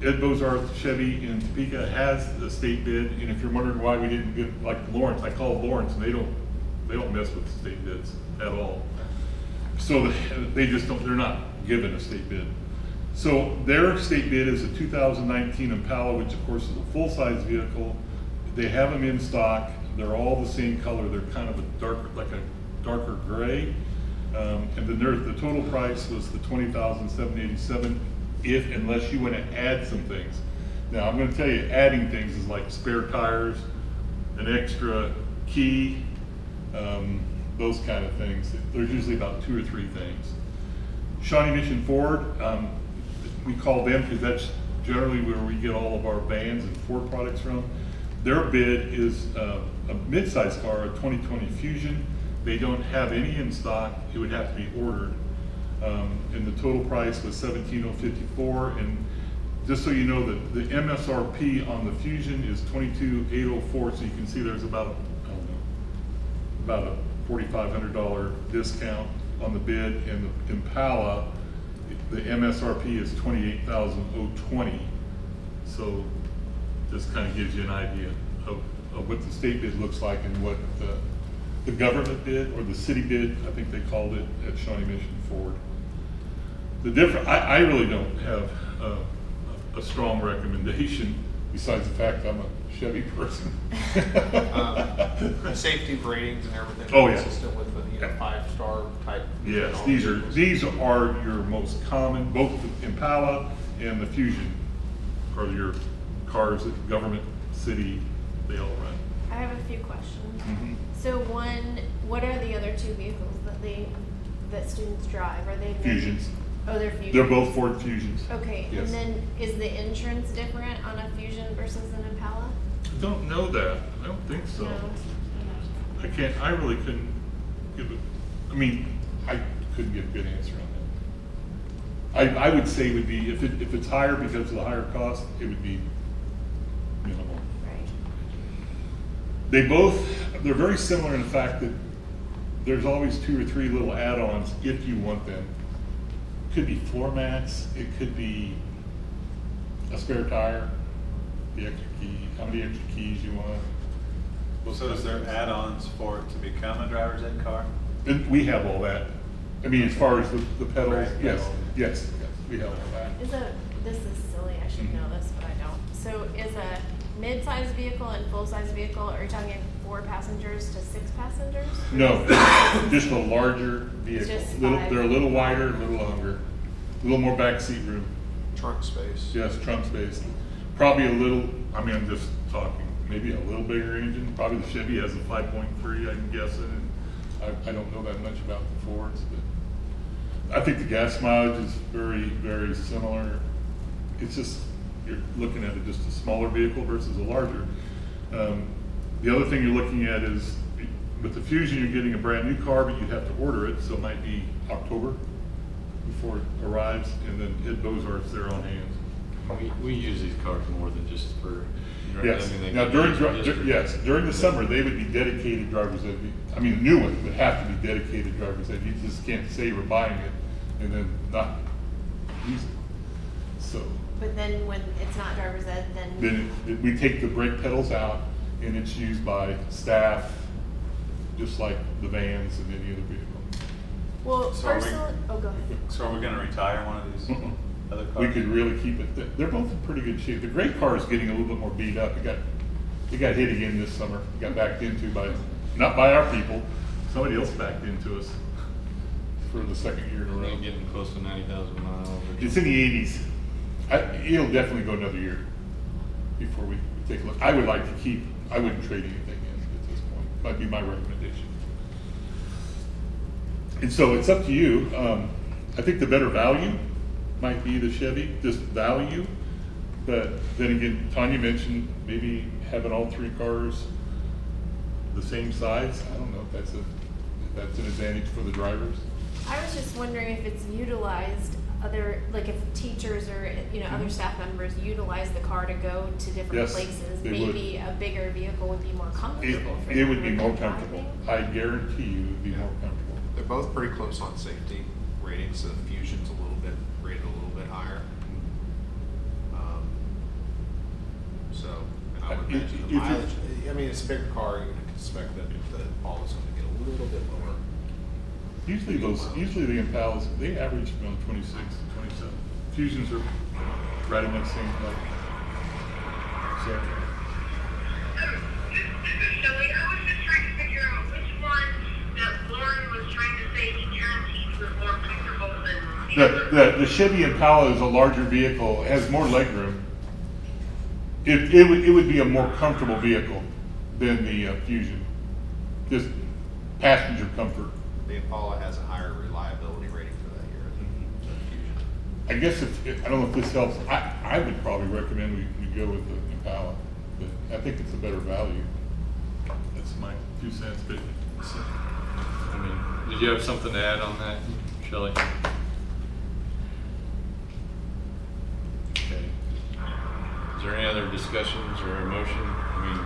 Ed Bozarth Chevy in Topeka has the state bid, and if you're wondering why we didn't get, like Lawrence, I called Lawrence, and they don't mess with the state bids at all. So they just don't, they're not given a state bid. So their state bid is a 2019 Impala, which of course is a full-size vehicle. They have them in stock. They're all the same color. They're kind of a darker gray. And then the total price was the $20,787, unless you want to add some things. Now I'm going to tell you, adding things is like spare tires, an extra key, those kind of things. There's usually about 2 or 3 things. Shawnee Mission Ford, we call them because that's generally where we get all of our vans and Ford products from. Their bid is a mid-size car, a 2020 Fusion. They don't have any in stock. It would have to be ordered. And the total price was $17,054. And just so you know, that the MSRP on the Fusion is $22,804. So you can see there's about a $4,500 discount on the bid. And the Impala, the MSRP is $28,020. So this kind of gives you an idea of what the state bid looks like and what the government bid, or the city bid, I think they called it at Shawnee Mission Ford. The difference, I really don't have a strong recommendation, besides the fact I'm a Chevy person. Safety ratings and everything. Oh, yeah. Consistent with the 5-star type. Yes, these are your most common, both the Impala and the Fusion are your cars that government, city, they all run. I have a few questions. Mhm. So one, what are the other 2 vehicles that students drive? Are they Fusions. Oh, they're Fusions. They're both Ford Fusions. Okay, Yes. and then is the insurance different on a Fusion versus an Impala? I don't know that. I don't think so. No. I really couldn't give I couldn't give a good answer on that. I would say it would be, if it's higher because of the higher cost, it would be minimal. Right. They're very similar in the fact that there's always 2 or 3 little add-ons if you want them. Could be floor mats, it could be a spare tire, the extra key, how many extra keys you want. Well, so is there add-ons for it to become a driver's ed car? And we have all that. I mean, as far as the pedals, Right, yes, pedals. yes, we have all that. This is silly, I should know this, but I don't. So is a mid-sized vehicle and full-size vehicle, are you talking 4 passengers to 6 passengers? No, just a larger vehicle. Just They're a little wider, a little longer, a little more backseat room. Trunk space. Yes, trunk space. Probably a little, I'm just talking, maybe a little bigger engine. Probably the Chevy has a 5.3, I'm guessing. I don't know that much about the Fords, but I think the gas mileage is very, very similar. It's just, you're looking at just a smaller vehicle versus a larger. The other thing you're looking at is, with the Fusion, you're getting a brand new car, but you'd have to order it, so it might be October before it arrives, and then Ed Bozarth's there on hand. We use these cars more than just for. Yes. I mean, Now, just for- during the summer, they would be dedicated driver's ed. The new one would have to be dedicated driver's ed. You just can't say you were buying it and then not use it. So But then when it's not driver's ed, then we take the brake pedals out, and it's used by staff, just like the vans and any other vehicle. well, So are we- personally, oh, go ahead. So are we gonna retire one of these other cars? We could really keep it. They're both in pretty good shape. The gray car is getting a little bit more beat up. It got hit again this summer. It got backed into not by our people. Somebody else backed into us for the second year in a row. We're getting close to 90,000 miles. It's in the 80s. It'll definitely go another year before we take a look. I wouldn't trade anything in at this point. Might be my recommendation. And so it's up to you. I think the better value might be the Chevy, just value. But then again, Tanya mentioned maybe having all 3 cars the same size. I don't know if that's an advantage for the drivers. I was just wondering if it's utilized like if teachers or, you know, other staff members utilize the car to go to different Yes, places, they maybe a bigger vehicle would be more comfortable for them. It would be when more they're comfortable. driving. I guarantee you it would be more comfortable. They're both pretty close on safety ratings, so the Fusion's rated a little bit higher. So, and I would imagine the If it- mileage, I mean, it's a bigger car, you would expect that the Impala's gonna get a little bit lower. Usually the Impalas, they average around 26 to 27. Fusions are right in that same level. So, Shelley, I was just trying to figure out which one that Lauren was trying to say he guaranteed was more comfortable than the other. the Chevy Impala is a larger vehicle, it has more legroom. It would be a more comfortable vehicle than the Fusion, just passenger comfort. The Impala has a higher reliability rating for that year than the Fusion. I guess I don't know if this helps, I would probably recommend we go with the Impala, but I think it's a better value. That's my 2 cents, but I mean, did you have something to add on that, Shelley? Okay. Is there any other discussions or emotion? I mean,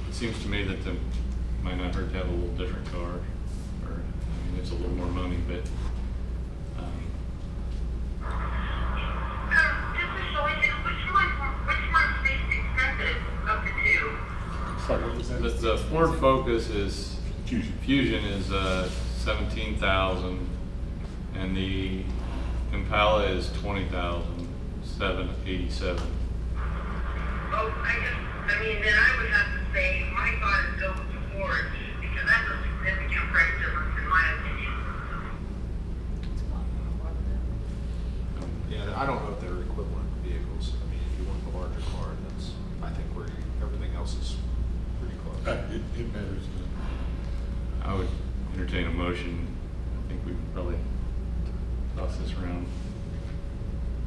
it seems to me that the, might not hurt to have a little different car, or, I mean, it's a little more money, but, This is Shelley, which one's least expensive of the two? sorry, what was that? the Ford Focus is, Fusion. Fusion is 17,000, and the Impala is 20,787. Oh, I mean, then I would have to say, my thought is go with the Ford, because that's a significant price difference in my opinion. Yeah, I don't know if they're equivalent vehicles. I mean, if you want the larger car, that's, I think where everything else is pretty close. It matters. I would entertain a motion. I think we can probably toss this around.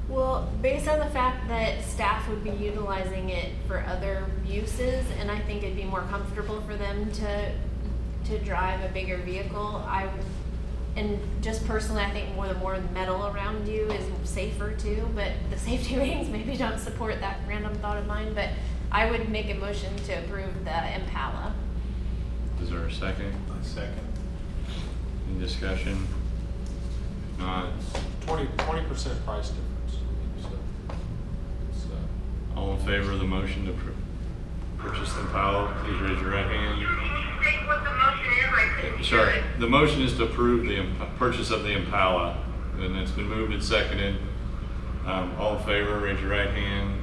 Well, based on the fact that staff would be utilizing it for other uses, and I think it'd be more comfortable for them to drive a bigger vehicle, and just personally, I think the more metal around you is safer too, but the safety ratings maybe don't support that random thought of mine, but I would make a motion to approve the Impala. Is there a second? A second. Any discussion? If not, 20% price difference. So, it's, all in favor of the motion to purchase the Impala, please raise your right hand. Can you state what the motion is? I couldn't hear Sorry, it. the motion is to approve the purchase of the Impala, and it's been moved and seconded. All in favor, raise your right hand.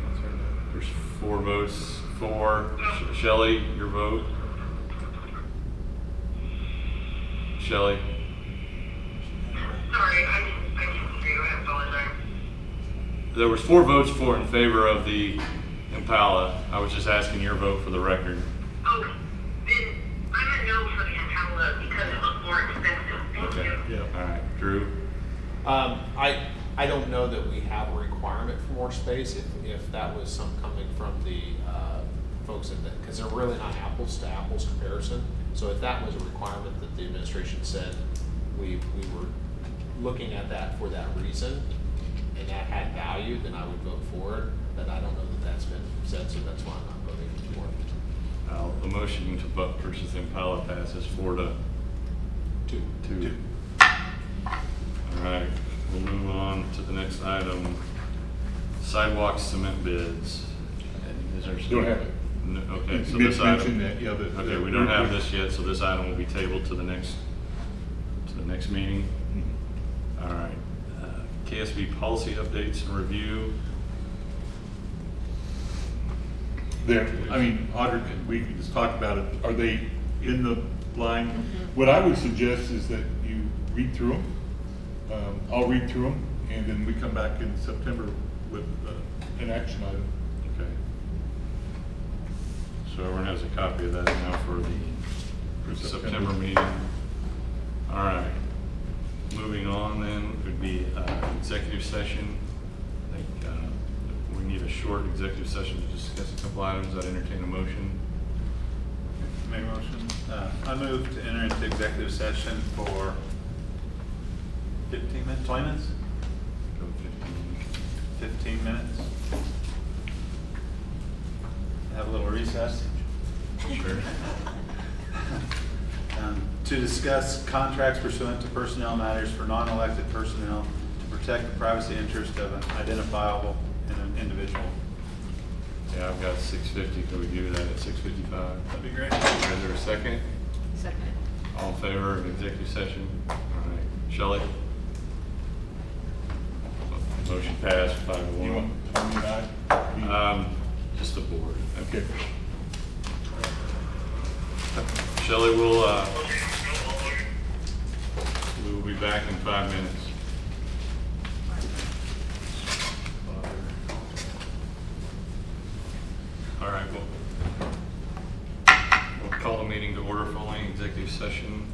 There's 4 votes for. Shelley, your vote? Shelley? Sorry, I didn't hear you, I apologize. There was 4 votes for in favor of the Impala. I was just asking your vote for the record. Oh, then I'm a no for the Impala because it looks more expensive. Thank Okay. you. Yeah. All right, Drew? I don't know that we have a requirement for more space if that was some coming from the folks at the, because they're really not apples to apples comparison. So if that was a requirement that the administration said we were looking at that for that reason and that had value, then I would vote for it. But I don't know that that's been said, so that's why I'm not voting for it. The motion to purchase the Impala passes 4 to 2. 2. All right, we'll move on to the next item. Sidewalk cement bids. Is there? Don't have it. No, okay, so Mitch this mentioned item. that, yeah, but- Okay, we don't have this yet, so this item will be tabled to the next meeting. Mhm. All right. KSB policy updates and review. There, I mean, Audrey, we can just talk about it. Are they in the line? What I would suggest is that you read through them. I'll read through them, and then we come back in September with an action item. Okay. So everyone has a copy of that now for the September meeting. All right. Moving on then, would be executive session. I think we need a short executive session to discuss a couple items. I'd entertain a motion. Make a motion. I move to enter into executive session for 15 minutes, 20 minutes? 15 minutes. Have a little recess. Sure. To discuss contracts pursuant to personnel matters for non-elected personnel to protect the privacy interest of an identifiable individual. Yeah, I've got 6:50. Can we do that at 6:55? That'd be great. Is there a second? Second. All in favor of executive session? All right. Shelley? Motion passed 5-1. Just the board. Okay. Shelley, we will be back in 5 minutes. All right, we'll call the meeting to order following executive session.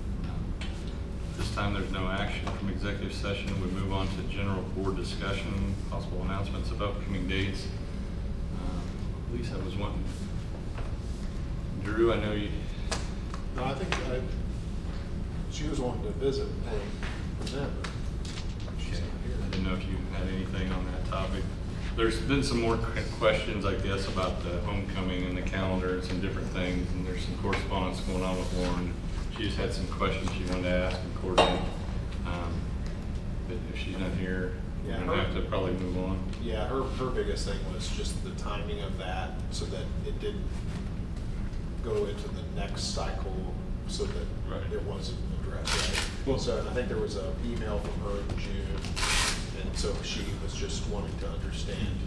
This time there's no action from executive session. We move on to general board discussion, possible announcements of upcoming dates. Lisa, I was wanting, Drew, I know you, No, I think she was wanting to visit and present, but she's not I here. didn't know if you had anything on that topic. There's been some more questions, I guess, about the homecoming and the calendar and some different things, and there's some correspondence going on with Lauren. She just had some questions she wanted to ask and coordinate. But if she's not here, Yeah, we're gonna have to probably move on. Yeah, her biggest thing was just the timing of that, so that it didn't go into the next cycle, so that Right. it wasn't addressed, right? Well- So, and I think there was an email from her in June, and so she was just wanting to understand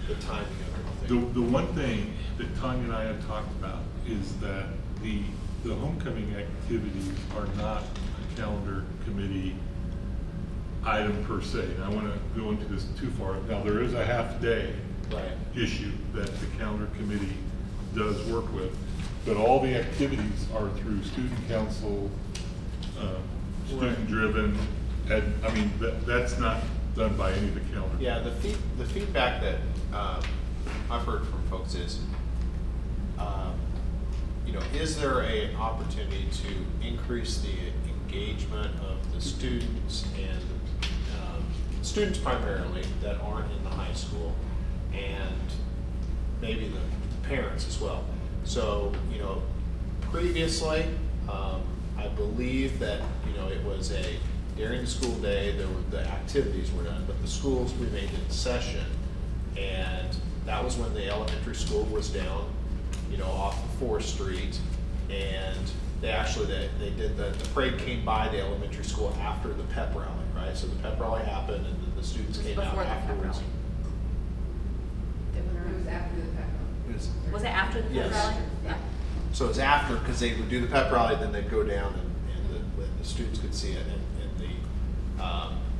the timing of everything. The one thing that Tanya and I have talked about is that the homecoming activities are not a calendar committee item per se. And I want to go into this too far. Now, there is a half-day Right. issue that the calendar committee does work with, but all the activities are through student council, student-driven, and, I mean, that's not done by any of the calendar. Yeah, the feedback that I've heard from folks is, is there an opportunity to increase the engagement of the students and students primarily that aren't in the high school, and maybe the parents as well. So, previously, I believe that, it was during the school day, the activities were done, but the schools remained in session. And that was when the elementary school was down, off of 4th Street. And they did the parade came by the elementary school after the pep rally, right? So the pep rally happened and then the students came out Before the pep afterwards. rally. It was after the pep rally. Was it after the pep Yes. rally? Yeah. So it was after, because they would do the pep rally, then they'd go down and the students could see it, and the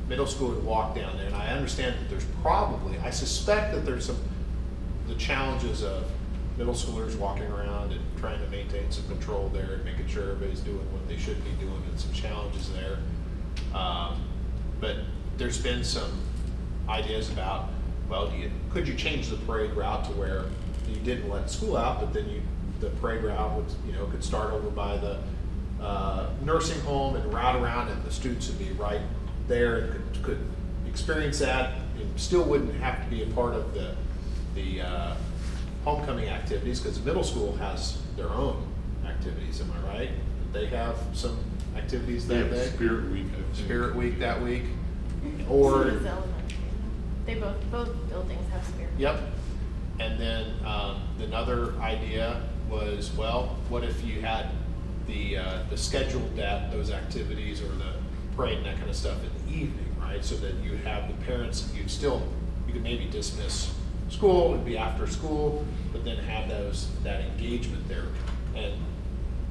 middle school would walk down there. And I understand that there's I suspect that there's the challenges of middle schoolers walking around and trying to maintain some control there and making sure everybody's doing what they should be doing, and some challenges there. But there's been some ideas about, well, could you change the parade route to where you didn't let school out, but then the parade route would, could start over by the nursing home and route around, and the students would be right there and could experience that, and still wouldn't have to be a part of the homecoming activities, because middle school has their own activities. Am I right? They have some activities They that have day. Spirit Week, I think. Spirit Week that week, So or does elementary. They both buildings have spirit. yep. And then another idea was, well, what if you had the scheduled those activities or the parade and that kind of stuff in the evening, right? So that you have the parents, you could maybe dismiss school, it'd be after school, but then have that engagement there. And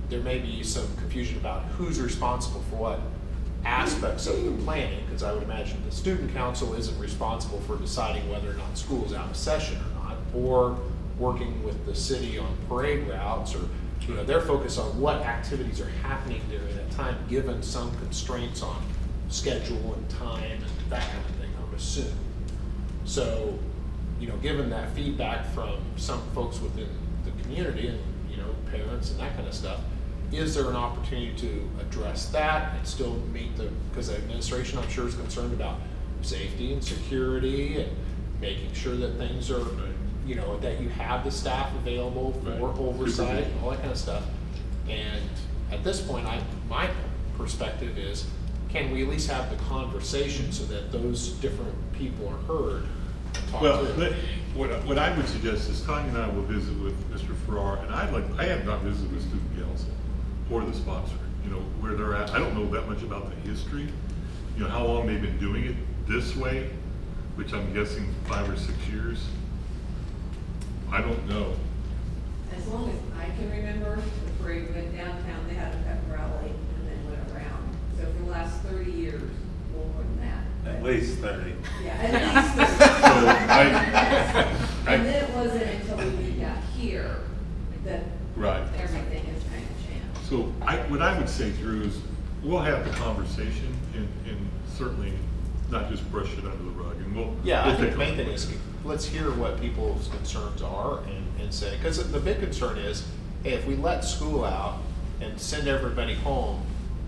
there may be some confusion about who's responsible for what aspects of the planning, because I would imagine the student council isn't responsible for deciding whether or not school's out of session or not, or working with the city on parade routes, or they're focused on what activities are happening during that time, given some constraints on schedule and time and that kind of thing, I would assume. So, given that feedback from some folks within the community and, parents and that kind of stuff, is there an opportunity to address that and still meet because the administration, I'm sure, is concerned about safety and security, making sure that things are, you know, that you have the staff available for oversight, Supervision. all that kind of stuff. And at this point, my perspective is, can we at least have the conversation so that those different people are heard and talked Well, to? what I would suggest is Tanya and I will visit with Mr. Farrar, and I have not visited with student council or the sponsor, you know, where they're at. I don't know that much about the history, you know, how long they've been doing it this way, which I'm guessing 5 or 6 years. I don't know. As long as I can remember, the parade went downtown, they had a pep rally, and then went around. So for the last 30 years, more than that. At least 30. Yeah, at least 30. So And then it wasn't until we got here that Right. everything has kind of changed. So what I would say through is, we'll have the conversation and certainly not just brush it under the rug, and we'll. Yeah, I we'll think take the a main look thing at is, it. let's hear what people's concerns are and say, because the big concern is, hey, if we let school out and send everybody home,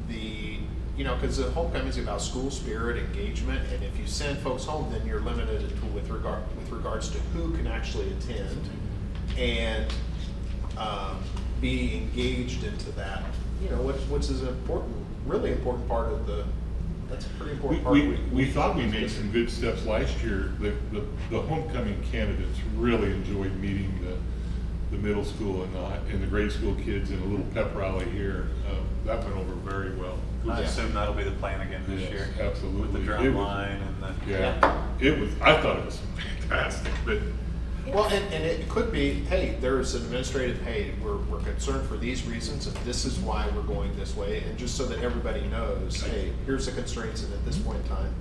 you know, because the homecoming is about school spirit, engagement, and if you send folks home, then you're limited to, with regards to who can actually attend and be engaged into that. You know, which is an important, really important part of that's a pretty important part. We thought we made some good steps last year. The homecoming candidates really enjoyed meeting the middle school and the grade school kids in a little pep rally here. That went over very well. I assume that'll be the plan again this Yes, year. absolutely. With the It drum was- line and the. I thought it was fantastic, but Well, and it could be, hey, there's an administrative, hey, we're concerned for these reasons, and this is why we're going this way, and just so that everybody knows, hey, here's the constraints, and at this point in time,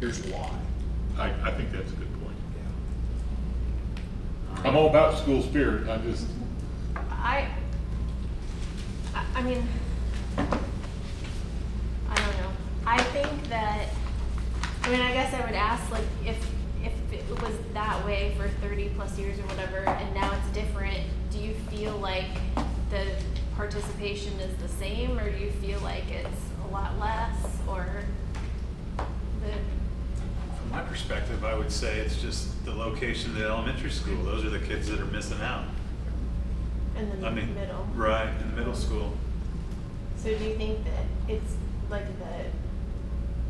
here's why. I think that's a good point. I'm all about school spirit. I mean, I don't know. I think that, I mean, I guess I would ask, like, if it was that way for 30 plus years or whatever, and now it's different, do you feel like the participation is the same, or do you feel like it's a lot less, or the, From my perspective, I would say it's just the location of the elementary school. Those are the kids that are missing out. and then I mean, the middle? right, in the middle school. So do you think that it's like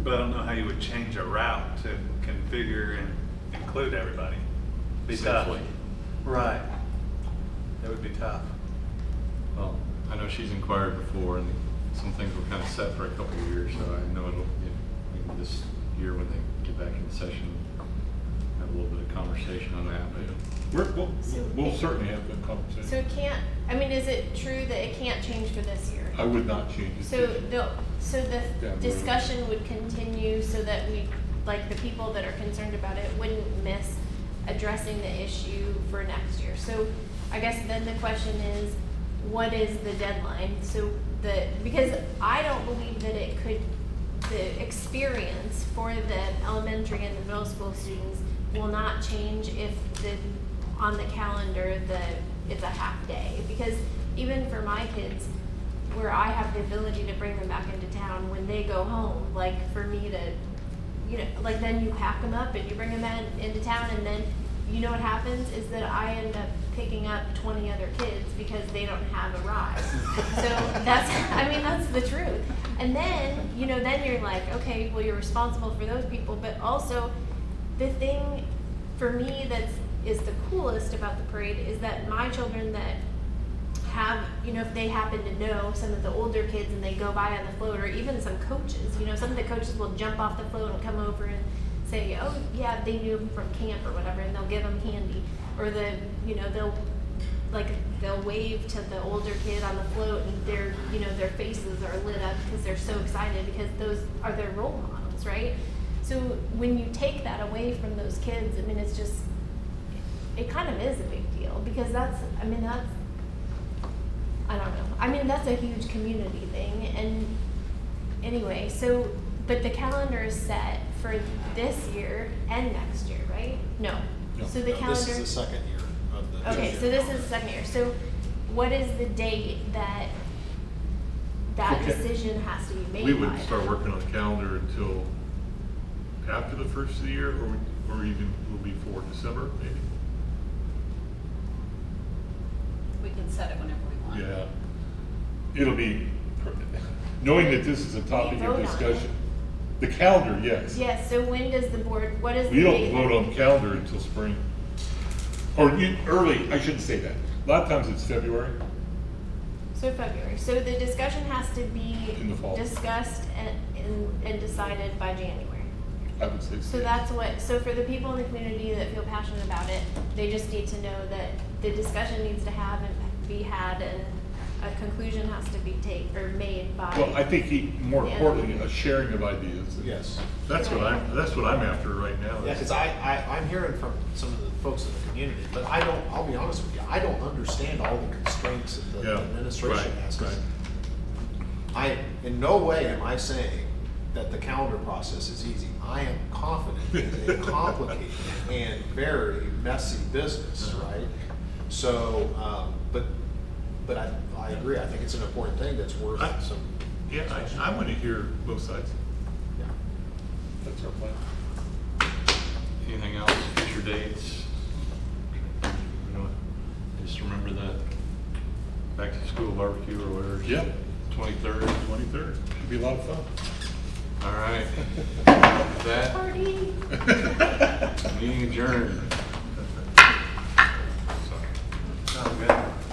But I don't know how you would change a route to configure and include everybody. Be tough. Safely. Right. That would be tough. Well, I know she's inquired before, and some things were kind of set for a couple of years, so I know it'll, maybe this year when they get back in session, have a little bit of conversation on that, but. We'll certainly have that So conversation. it can't, I mean, is it true that it can't change for this year? I would not change it. So the Yeah, discussion would continue so that we, like, the people that are concerned about it wouldn't miss addressing the issue for next year. So I guess then the question is, what is the deadline? So because I don't believe that the experience for the elementary and the middle school students will not change if on the calendar it's a half day. Because even for my kids, where I have the ability to bring them back into town, when they go home, like for me to, you know, like then you pack them up and you bring them into town, and then you know what happens is that I end up picking up 20 other kids because they don't have a ride. So that's the truth. And then, you know, then you're like, okay, well, you're responsible for those people, but also the thing for me is the coolest about the parade is that my children that have, you know, if they happen to know some of the older kids and they go by on the float, or even some coaches, you know, some of the coaches will jump off the float and come over and say, oh yeah, they knew him from camp or whatever, and they'll give them candy, or you know, they'll wave to the older kid on the float, and their faces are lit up because they're so excited because those are their role models, right? So when you take that away from those kids, I mean, it kind of is a big deal, because I don't know. I mean, that's a huge community thing. And anyway, but the calendar is set for this year and next year, right? No. So the calendar. This is the second year of the. Okay, so this is the second year. So what is the date that Okay. decision has to be made by? We wouldn't start working on the calendar until after the first of the year, or even will be for December, maybe? We can set it whenever we want. Yeah. It'll be, knowing that this is a topic vote of on it. discussion. The calendar, yes. Yes, so when does the board, what is the We don't date? vote on the calendar until spring. Or early, I shouldn't say that. A lot of times it's February. So February, so the discussion has to be In the fall. discussed and decided by January. I would say. So that's what, so for the people in the community that feel passionate about it, they just need to know that the discussion needs to have and be had, and a conclusion has to be made by. Well, I think more Yeah. importantly, a sharing of ideas. Yes. That's what I'm after right now. Yeah, because I'm hearing from some of the folks in the community, but I'll be honest with you, I don't understand all the constraints that the Yeah, administration right, has. 'Cause right. in no way am I saying that the calendar process is easy. I am confident it's a complicated and very messy business, right? So, but I agree, I think it's an important thing that's worth some. Yeah, I want to hear both sides. Yeah. That's our plan. Anything else, future dates? You know, just remember the back to school barbecue or whatever. Yeah. 23rd. 23rd, should be a lot of fun. All right. With that, Party. meeting adjourned.